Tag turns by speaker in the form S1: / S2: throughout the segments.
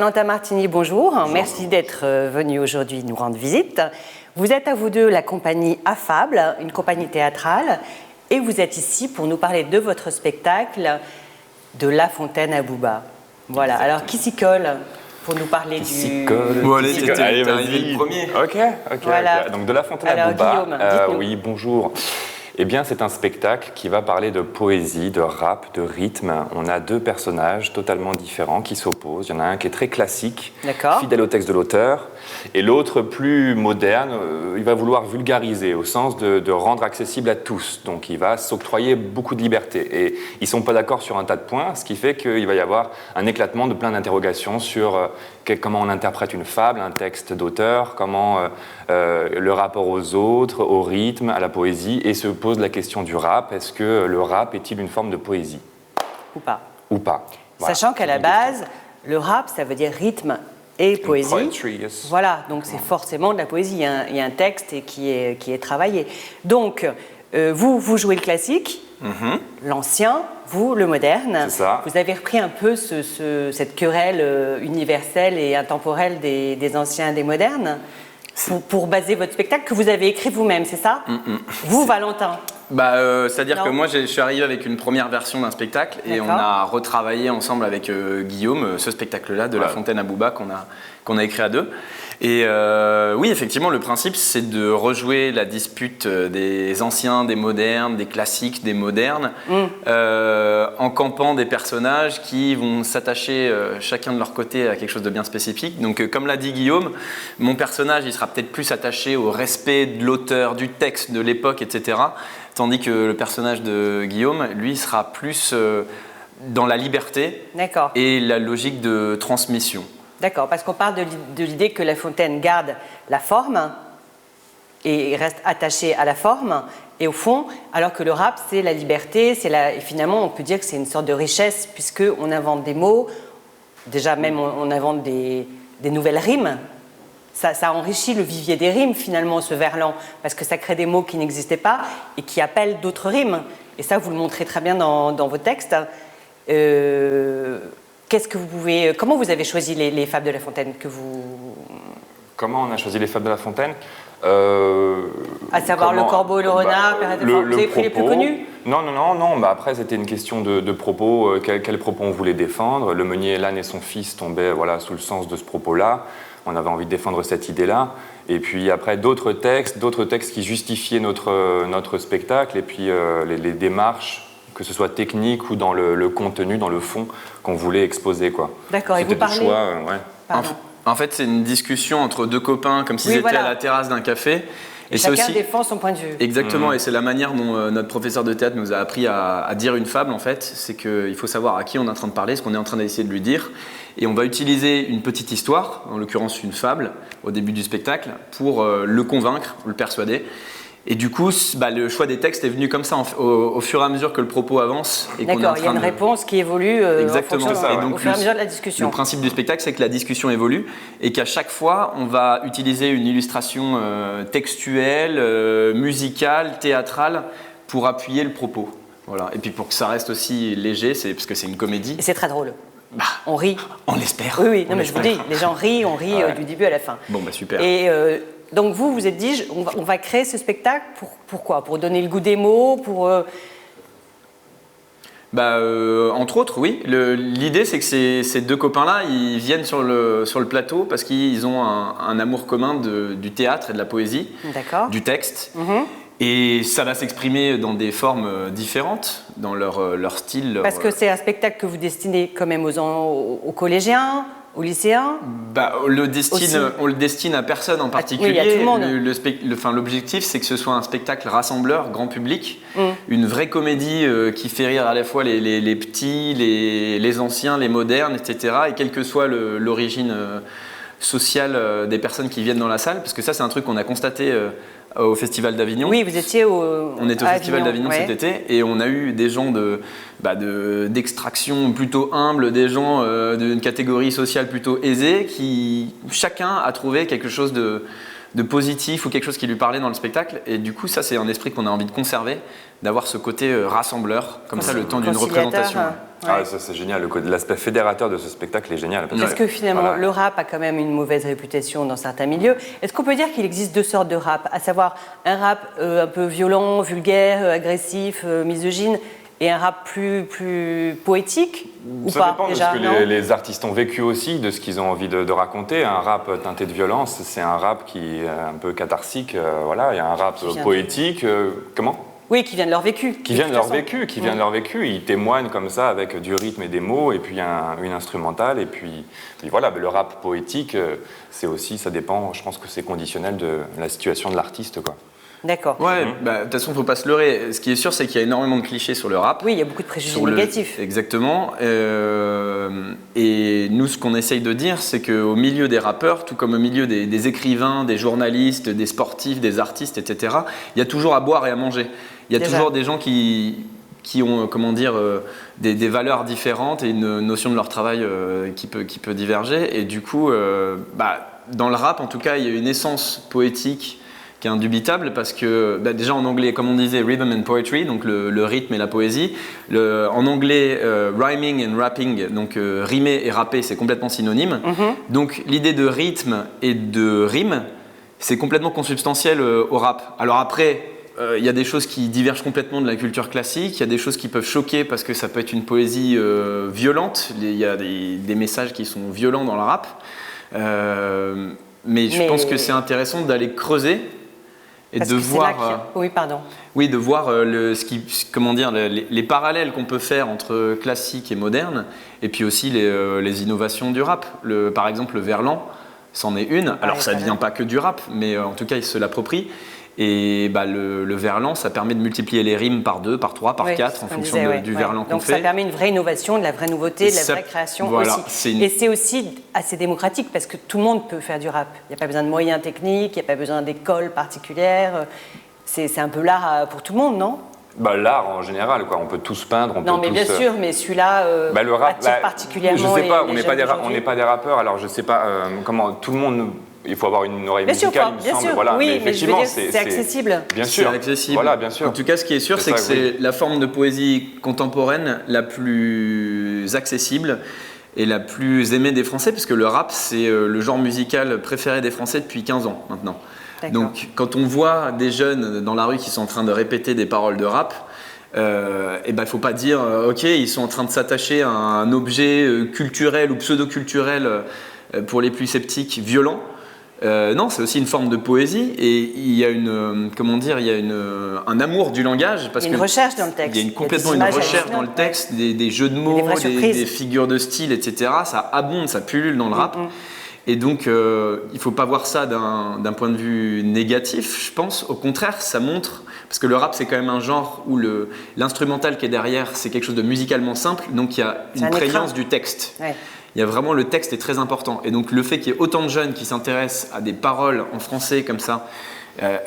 S1: Valentin Martini, bonjour. Merci d'être venu aujourd'hui nous rendre visite. Vous êtes à vous deux la compagnie Affable, une compagnie théâtrale, et vous êtes ici pour nous parler de votre spectacle de La Fontaine à Booba. Voilà,
S2: Exactement.
S1: Alors qui s'y colle pour nous parler
S2: Qui
S1: du...
S2: s'y colle.
S3: Bon, allez, t'es arrivé
S2: vas-y.
S3: le premier.
S2: Ok.
S1: Voilà.
S2: Donc de La Fontaine
S1: Alors,
S2: à Booba.
S1: Guillaume, dites-nous.
S2: Oui, bonjour. Eh bien, c'est un spectacle qui va parler de poésie, de rap, de rythme. On a deux personnages totalement différents qui s'opposent. Il y en a un qui est très classique,
S1: D'accord.
S2: fidèle au texte de l'auteur, et l'autre il va vouloir vulgariser au sens de rendre accessible à tous. Donc il va s'octroyer beaucoup de liberté. Et ils ne sont pas d'accord sur un tas de points, ce qui fait qu'il va y avoir un éclatement de plein d'interrogations sur comment on interprète une fable, un texte d'auteur, comment le rapport aux autres, au rythme, à la poésie, et se pose la question du rap. Est-ce que le rap est-il une forme de poésie ?
S1: Ou pas.
S2: Ou pas. Voilà.
S1: Sachant qu'à la base, le rap, ça veut dire rythme et poésie.
S2: Poetry, yes.
S1: Voilà, donc c'est forcément de la poésie. Il y a un texte qui est travaillé. Donc, vous jouez le classique, l'ancien, vous le moderne.
S2: C'est ça.
S1: Vous avez repris un peu cette querelle universelle et intemporelle des anciens et des modernes pour baser votre spectacle que vous avez écrit vous-même, c'est ça ? Vous, Valentin ?
S3: C'est-à-dire
S1: Non.
S3: que moi, je suis arrivé avec une première version d'un spectacle et on
S1: D'accord.
S3: a retravaillé ensemble avec Guillaume ce spectacle-là de La Fontaine à Booba qu'on a écrit à deux. Et oui, effectivement, le principe, c'est de rejouer la dispute des anciens, des modernes, des classiques, des modernes, en campant des personnages qui vont s'attacher chacun de leur côté à quelque chose de bien spécifique. Donc, comme l'a dit Guillaume, mon personnage, il sera peut-être plus attaché au respect de l'auteur, du texte, de l'époque, etc. Tandis que le personnage de Guillaume, lui, sera plus dans la liberté
S1: D'accord.
S3: et la logique de transmission.
S1: D'accord, parce qu'on parle de l'idée que La Fontaine garde la forme et reste attaché à la forme et au fond, alors que le rap, c'est la liberté, et finalement, on peut dire que c'est une sorte de richesse puisqu'on invente des mots, déjà même on invente des nouvelles rimes. Ça enrichit le vivier des rimes, finalement, ce verlan, parce que ça crée des mots qui n'existaient pas et qui appellent d'autres rimes. Et ça, vous le montrez très bien dans vos textes. Comment vous avez choisi les fables de La Fontaine que vous...
S2: Comment on a choisi les fables de La Fontaine ?
S1: À savoir le corbeau et le renard, Père et Vous avez pris les plus connus ?
S2: Non. Après, c'était une question de propos. Quels propos on voulait défendre ? Le meunier, l'âne et son fils tombaient sous le sens de ce propos-là. On avait envie de défendre cette idée-là. Et puis après, d'autres textes qui justifiaient notre spectacle. Et puis les démarches, que ce soit technique ou dans le contenu, dans le fond, qu'on voulait exposer, quoi.
S1: D'accord, et vous
S2: C'était
S1: parlez...
S2: le choix, ouais.
S1: Pardon.
S3: En fait, c'est une discussion entre deux copains, comme s'ils étaient à la terrasse d'un café.
S1: Et chacun défend son point de vue.
S3: Exactement, et c'est la manière dont notre professeur de théâtre nous a appris à dire une fable, en fait. C'est qu'il faut savoir à qui on est en train de parler, ce qu'on est en train d'essayer de lui dire. Et on va utiliser une petite histoire, en l'occurrence une fable, au début du spectacle, pour le convaincre, le persuader. Et du coup, le choix des textes est venu comme ça, au fur et à mesure que le propos avance.
S1: D'accord, il y a une réponse qui évolue
S3: Exactement,
S1: en fonction,
S3: donc
S1: au fur et à mesure de la discussion.
S3: Le principe du spectacle, c'est que la discussion évolue et qu'à chaque fois, on va utiliser une illustration textuelle, musicale, théâtrale, pour appuyer le propos. Voilà. Et puis pour que ça reste aussi léger, parce que c'est une comédie.
S1: Et c'est très drôle. On rit.
S3: On l'espère.
S1: Oui, non, mais je vous dis, les gens rient, on rit du début à la fin.
S3: Bon, super.
S1: Et donc vous êtes dit, on va créer ce spectacle pourquoi ? Pour donner le goût des mots, pour...
S3: Entre autres, oui. L'idée, c'est que ces deux copains-là, ils viennent sur le plateau parce qu'ils ont un amour commun du théâtre et de la poésie, du texte. Et ça va s'exprimer dans des formes différentes, dans leur style.
S1: Parce que c'est un spectacle que vous destinez quand même aux collégiens, aux lycéens.
S3: On le destine à personne en particulier.
S1: Oui, à tout le monde.
S3: L'objectif, c'est que ce soit un spectacle rassembleur, grand public, une vraie comédie qui fait rire à la fois les petits, les anciens, les modernes, etc. Et quelle que soit l'origine sociale des personnes qui viennent dans la salle, parce que ça, c'est un truc qu'on a constaté au Festival d'Avignon.
S1: Oui, vous étiez
S3: On était au Festival d'Avignon cet été et on a eu des gens d'extraction plutôt humble, des gens d'une catégorie sociale plutôt aisée qui chacun a trouvé quelque chose positif ou quelque chose qui lui parlait dans le spectacle. Et du coup, ça, c'est un esprit qu'on a envie de conserver, d'avoir ce côté rassembleur, comme ça, le temps d'une représentation.
S2: Ah, ça c'est génial, l'aspect fédérateur de ce spectacle est génial.
S1: Est-ce que finalement le rap a quand même une mauvaise réputation dans certains milieux? Est-ce qu'on peut dire qu'il existe deux sortes de rap, à savoir un rap un peu violent, vulgaire, agressif, misogyne, et un rap plus poétique ou
S2: ça
S1: pas,
S2: dépend
S1: déjà,
S2: de ce que les artistes ont vécu aussi, de ce qu'ils ont envie de raconter. Un rap teinté de violence, c'est un rap qui est un peu catharsique. Voilà, il y a un rap poétique. Comment?
S1: Oui, qui vient de leur vécu.
S2: Qui vient de leur vécu, de leur vécu. Ils témoignent comme ça avec du rythme et des mots, et puis une instrumentale, et puis voilà. Le rap poétique, c'est aussi, ça dépend. Je pense que c'est conditionnel de la situation de l'artiste, quoi.
S1: D'accord.
S3: Ouais, de toute façon, il ne faut pas se leurrer. Ce qui est sûr, c'est qu'il y a énormément de clichés sur le rap.
S1: Oui, il y a beaucoup de préjugés négatifs.
S3: Exactement. Et nous, ce qu'on essaye de dire, c'est qu'au milieu des rappeurs, tout comme au milieu des écrivains, des journalistes, des sportifs, des artistes, etc., il y a toujours à boire et à manger. Il y a toujours des gens qui ont, comment dire, des valeurs différentes et une notion de leur travail qui peut diverger. Et du coup, dans le rap, en tout cas, il y a une essence poétique qui est indubitable parce que déjà en anglais, comme on disait, rhythm and poetry, donc le rythme et la poésie. En anglais, rhyming and rapping, donc rimer et rapper, c'est complètement synonyme. Donc l'idée de rythme et de rime, c'est complètement consubstantiel au rap. Alors après, il y a des choses qui divergent complètement de la culture classique, il y a des choses qui peuvent choquer parce que ça peut être une poésie violente, il y a des messages qui sont violents dans le rap. Mais je pense que c'est intéressant d'aller creuser et de voir, de voir les parallèles qu'on peut faire entre classique et moderne, et puis aussi les innovations du rap. Par exemple, le verlan, c'en est une. Alors ça ne vient pas que du rap, mais en tout cas, il se l'approprie. Et le verlan, ça permet de multiplier les rimes par 2, par 3, par 4 en fonction du verlan qu'on fait.
S1: Donc ça permet une vraie innovation, de la vraie nouveauté, de la vraie création aussi. Et c'est aussi assez démocratique parce que tout le monde peut faire du rap. Il n'y a pas besoin de moyens techniques, il n'y a pas besoin d'écoles particulières. C'est un peu l'art pour tout le monde, non?
S2: L'art en général, quoi. On peut tous peindre, on peut tous...
S1: Non, mais bien sûr, mais celui-là
S2: le rap,
S1: attire particulièrement.
S2: Je sais pas, on
S1: n'est
S2: pas des rappeurs, alors je sais pas comment tout le monde. Il faut avoir une oreille musicale, il me semble. Voilà.
S1: Oui, mais je veux dire, c'est accessible.
S2: Bien sûr.
S3: C'est accessible.
S2: Voilà, bien sûr.
S3: En tout cas, ce qui est sûr, c'est que c'est la forme de poésie contemporaine la plus accessible et la plus aimée des Français, puisque le rap, c'est le genre musical préféré des Français depuis 15 ans maintenant. Donc, quand on voit des jeunes dans la rue qui sont en train de répéter des paroles de rap, il ne faut pas dire ok, ils sont en train de s'attacher à un objet culturel ou pseudo-culturel pour les plus sceptiques violent. Non, c'est aussi une forme de poésie et il y a un amour du langage. Parce
S1: il y a une recherche dans le texte.
S3: Il y a complètement une recherche dans le texte, des jeux de mots, des figures de style, etc. Ça abonde, ça pullule dans le rap. Et donc, il ne faut pas voir ça d'un point de vue négatif, je pense. Au contraire, ça montre, parce que le rap, c'est quand même un genre où l'instrumental qui est derrière, c'est quelque chose de musicalement simple, donc il y a une prégnance du texte. Ouais. Il y a vraiment, le texte est très important. Et donc, le fait qu'il y ait autant de jeunes qui s'intéressent à des paroles en français comme ça,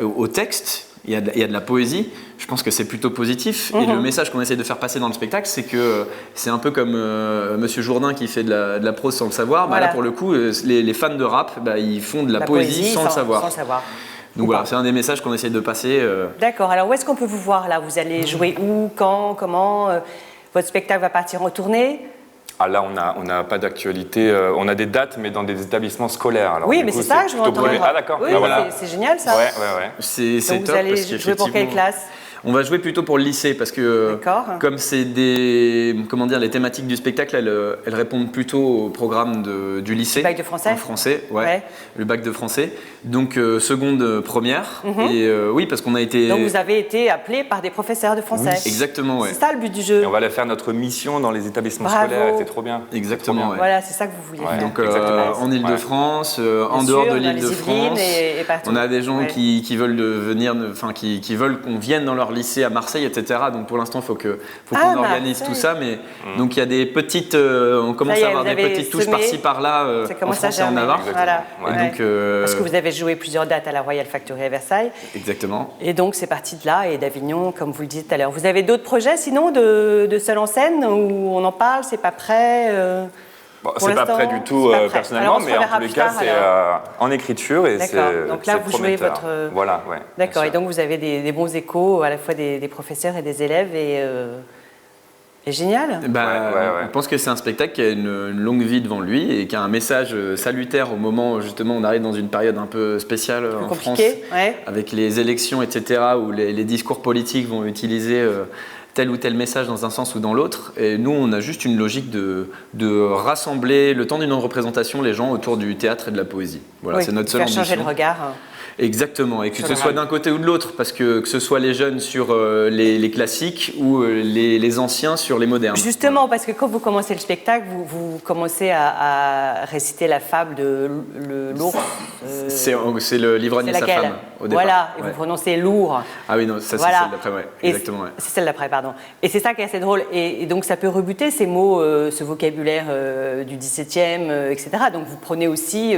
S3: au texte, il y a de la poésie, je pense que c'est plutôt positif. Et le message qu'on essaie de faire passer dans le spectacle, c'est que c'est un peu comme Monsieur Jourdain qui fait de la prose sans le savoir. Là, pour le coup, les fans de rap, ils font de la poésie sans le savoir. Donc voilà, c'est un des messages qu'on essaie de passer.
S1: D'accord. Alors, où est-ce qu'on peut vous voir là? Vous allez jouer où, quand, comment? Votre spectacle va partir en tournée?
S2: Ah là, on n'a pas d'actualité. On a des dates, mais dans des établissements scolaires. Alors,
S1: oui, mais c'est ça que je veux entendre.
S2: Ah d'accord.
S1: Oui, c'est génial ça.
S2: Ouais.
S3: C'est top.
S1: Vous allez jouer pour quelle classe?
S3: On va jouer plutôt pour le lycée parce que comme c'est les thématiques du spectacle, elles répondent plutôt au programme du lycée.
S1: Le bac de français.
S3: En français, le bac de français. Donc seconde, première. Et oui, parce qu'on a été.
S1: Donc vous avez été appelé par des professeurs de français.
S3: Oui, exactement, ouais.
S1: C'est ça le but du jeu.
S2: Et on va aller faire notre mission dans les établissements scolaires. C'est trop bien.
S3: Exactement.
S2: Trop bien.
S1: Voilà, c'est ça que vous vouliez faire.
S3: Donc en Île-de-France, en dehors de l'Île-de-France, on a des gens qui veulent venir, qui veulent qu'on vienne dans leur lycée à Marseille, etc. Donc pour l'instant, il faut qu'on organise tout ça. Mais donc il y a des petites, on commence à avoir des petites touches par-ci par-là en France et en Navarre.
S1: Voilà.
S3: Donc,
S1: parce que vous avez joué plusieurs dates à la Royal Factory à Versailles.
S3: Exactement.
S1: Et donc c'est parti de là et d'Avignon, comme vous le disiez tout à l'heure. Vous avez d'autres projets sinon de seul en scène où on en parle, c'est pas prêt?
S2: Bon,
S1: Pour
S2: c'est pas
S1: l'instant,
S2: prêt du tout
S1: c'est pas prêt.
S2: personnellement,
S1: Alors, on se
S2: mais en
S1: reverra
S2: tous les
S1: plus
S2: cas,
S1: tard,
S2: c'est en écriture et
S1: D'accord.
S2: c'est
S1: Donc là,
S2: c'est
S1: vous jouez
S2: prometteur.
S1: votre-
S2: Voilà, ouais.
S1: D'accord,
S2: bien
S1: et
S2: sûr.
S1: donc vous avez des bons échos, à la fois des professeurs et des élèves, et génial.
S3: Bah,
S2: Ouais.
S3: On pense que c'est un spectacle qui a une longue vie devant lui et qui a un message salutaire au moment où justement on arrive dans une période un peu spéciale en France,
S1: Compliqué, ouais.
S3: avec les élections, etc., où les discours politiques vont utiliser tel ou tel message dans un sens ou dans l'autre. Et nous, on a juste une logique de rassembler, le temps d'une représentation, les gens autour du théâtre et de la poésie. Voilà,
S1: Oui,
S3: c'est notre seule
S1: faire changer
S3: ambition.
S1: le regard.
S3: Exactement, et que
S1: Sur
S3: ce
S1: le
S3: soit
S1: rap.
S3: d'un côté ou de l'autre, parce que ce soit les jeunes sur les classiques ou les anciens sur les modernes.
S1: Justement, parce que quand vous commencez le spectacle, vous commencez à réciter la fable de l'ours.
S3: C'est le l'ivrogne
S1: c'est
S3: et sa
S1: laquelle
S3: femme au départ.
S1: Voilà, et
S3: Ouais.
S1: vous prononcez lourd.
S3: Ah oui, non, ça c'est
S1: Voilà.
S3: celle d'après, ouais,
S1: Et
S3: exactement. Ouais.
S1: C'est celle d'après, pardon. Et c'est ça qui est assez drôle. Et donc ça peut rebuter ces mots, ce vocabulaire du 17e, etc. Donc vous prenez aussi,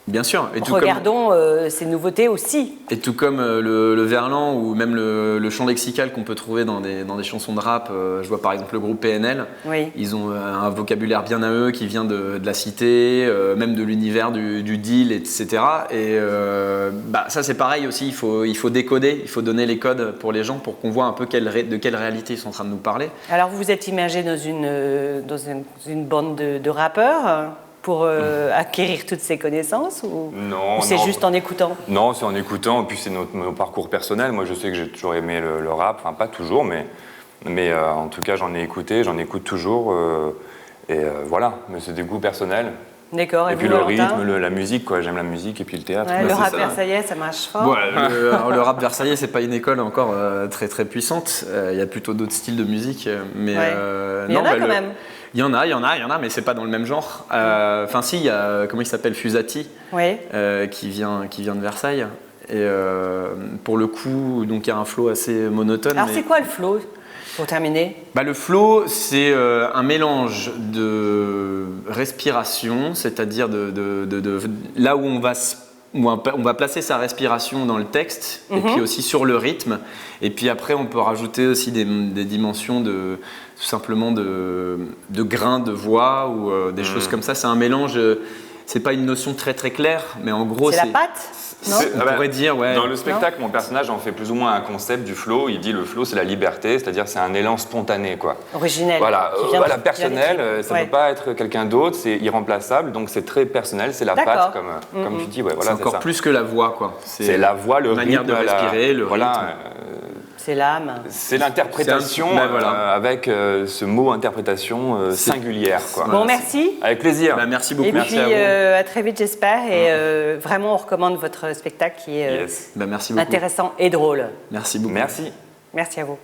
S3: Bien sûr, et
S1: regardons ces nouveautés aussi.
S3: tout comme le verlan ou même le champ lexical qu'on peut trouver dans des chansons de rap, je vois par exemple le groupe PNL,
S1: Oui.
S3: ils ont un vocabulaire bien à eux qui vient de la cité, même de l'univers du deal, etc. Et ça c'est pareil aussi, il faut décoder, il faut donner les codes pour les gens pour qu'on voit un peu de quelle réalité ils sont en train de nous parler.
S1: Alors vous vous êtes immergé dans une bande de rappeurs pour acquérir toutes ces connaissances ou
S2: Non,
S1: c'est
S2: non.
S1: juste en écoutant?
S2: Non, c'est en écoutant, et puis c'est nos parcours personnels. Moi, je sais que j'ai toujours aimé le rap, enfin pas toujours, mais en tout cas, j'en ai écouté, j'en écoute toujours, voilà. Mais c'est des goûts personnels.
S1: D'accord.
S2: Et
S1: vous,
S2: puis le
S1: Valentin?
S2: rythme, la musique, quoi. J'aime la musique et puis le théâtre.
S1: Ouais, le
S3: c'est
S1: rap
S3: ça.
S1: versaillais, ça marche fort.
S3: Voilà, le rap versaillais, c'est pas une école encore très très puissante. Il y a plutôt d'autres styles de musique, mais
S1: Ouais. Mais il y en a quand même.
S3: Il y en a, mais c'est pas dans le même genre. Enfin, si, il y a comment il s'appelle, Fusati,
S1: Oui.
S3: qui vient de Versailles. Et pour le coup, donc il y a un flow assez monotone.
S1: Alors
S3: mais-
S1: c'est quoi le flow pour terminer?
S3: Le flow, c'est un mélange de respiration, c'est-à-dire de là où on va placer sa respiration dans le texte, et puis aussi sur le rythme. Et puis après, on peut rajouter aussi des dimensions tout simplement de grains de voix ou des choses comme ça. C'est un mélange. C'est pas une notion très très claire, mais en gros,
S1: C'est la patte? Non.
S3: on pourrait dire, ouais.
S2: Dans le spectacle, mon personnage en fait plus ou moins un concept du flow. Il dit le flow, c'est la liberté, c'est-à-dire c'est un élan spontané, quoi.
S1: Originel.
S2: Voilà,
S1: Qui vient
S2: voilà,
S1: de-
S2: personnel, ça ne
S1: Ouais.
S2: peut pas être quelqu'un d'autre, c'est irremplaçable, donc c'est très personnel, c'est la
S1: D'accord.
S2: patte, comme tu dis, ouais, voilà,
S3: c'est encore
S2: ça.
S3: plus que la voix, quoi.
S2: C'est la voix, le
S3: manière
S2: rythme,
S3: de respirer, le
S2: voilà,
S3: rythme.
S1: C'est l'âme.
S2: c'est l'interprétation
S3: C'est un- voilà.
S2: avec ce mot interprétation singulière, quoi.
S1: Bon, merci.
S2: Avec plaisir.
S3: Merci beaucoup.
S1: Et
S2: Merci
S1: puis
S2: à vous.
S1: à très vite, j'espère. Et vraiment, on recommande votre spectacle qui est
S2: Yes.
S3: Merci beaucoup.
S1: intéressant et drôle.
S3: Merci beaucoup.
S2: Merci.
S1: Merci à vous.